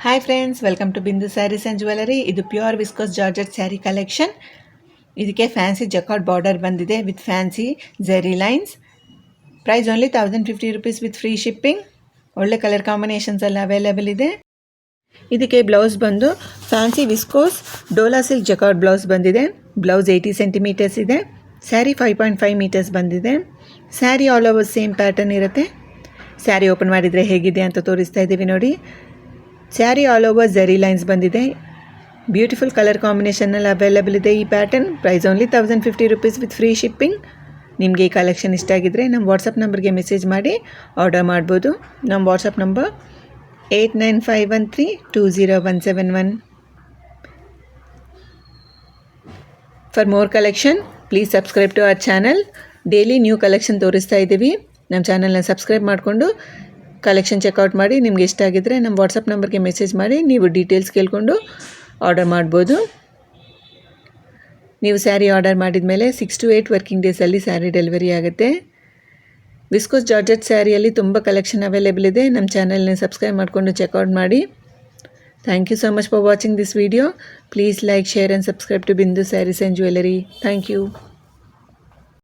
Hi friends, welcome to Bindu saris and jewellery. ಇದು pure viscose georgette sari collection. ಇದಕ್ಕೆ fancy jacquard border ಬಂದಿದೆ with fancy zari lines. Price only 1050 rupees with free shipping. ಒಳ್ಳೆ colour combinations ಎಲ್ಲ available ಇದೆ. ಇದಕ್ಕೆ blouse ಬಂದು fancy viscose dola silk jacquard blouse ಬಂದಿದೆ. Blouse 80 centimeters ಇದೆ. ಸ್ಯಾರಿ 5.5 meters ಬಂದಿದೆ. Sari all over same pattern ಇರುತ್ತೆ. ಸ್ಯಾರಿ ಓಪನ್ ಮಾಡಿದರೆ ಹೇಗಿದೆ ಅಂತ ತೋರಿಸ್ತಾ ಇದ್ದೀವಿ ನೋಡಿ. ಸ್ಯಾರಿ ಆಲ್ ಓವರ್ ಝೆರಿ ಲೈನ್ಸ್ ಬಂದಿದೆ. ಬ್ಯೂಟಿಫುಲ್ ಕಲರ್ ಕಾಂಬಿನೇಷನ್ನಲ್ಲಿ ಅವೈಲೇಬಲ್ ಇದೆ ಈ pattern. Price only 1050 rupees with free shipping. ನಿಮಗೆ ಈ ಕಲೆಕ್ಷನ್ ಇಷ್ಟ ಆಗಿದ್ದರೆ ನಮ್ಮ ವಾಟ್ಸಪ್ ನಂಬರ್ಗೆ ಮೆಸೇಜ್ ಮಾಡಿ ಆರ್ಡರ್ ಮಾಡ್ಬೋದು. ನಮ್ಮ WhatsApp number 8951320171. For more collection please subscribe to our channel. Daily new collection ತೋರಿಸ್ತಾ ಇದ್ದೀವಿ. ನಮ್ಮ ಚಾನಲ್ನ ಸಬ್ಸ್ಕ್ರೈಬ್ ಮಾಡಿಕೊಂಡು ಕಲೆಕ್ಷನ್ ಚೆಕ್ಔಟ್ ಮಾಡಿ. ನಿಮ್ಗೆ ಇಷ್ಟ ಆಗಿದ್ದರೆ ನಮ್ಮ ವಾಟ್ಸಪ್ ನಂಬರ್ಗೆ ಮೆಸೇಜ್ ಮಾಡಿ ನೀವು ಡೀಟೇಲ್ಸ್ ಕೇಳಿಕೊಂಡು ಆರ್ಡರ್ ಮಾಡ್ಬೋದು. ನೀವು ಸ್ಯಾರಿ ಆರ್ಡರ್ ಮಾಡಿದ ಮೇಲೆ 6 to 8 ವರ್ಕಿಂಗ್ ಡೇಸಲ್ಲಿ ಸ್ಯಾರಿ ಡೆಲಿವರಿ ಆಗುತ್ತೆ. ವಿಸ್ಕೋಸ್ ಜಾರ್ಜೆಟ್ ಸ್ಯಾರಿಯಲ್ಲಿ ತುಂಬ ಕಲೆಕ್ಷನ್ ಅವೈಲೇಬಲ್ ಇದೆ. ನಮ್ಮ ಚಾನಲ್ನ ಸಬ್ಸ್ಕ್ರೈಬ್ ಮಾಡಿಕೊಂಡು ಚೆಕ್ಔಟ್ ಮಾಡಿ. Thank you so much for watching this video. Please like, share and subscribe to Bindu saris and jewellery. Thank you.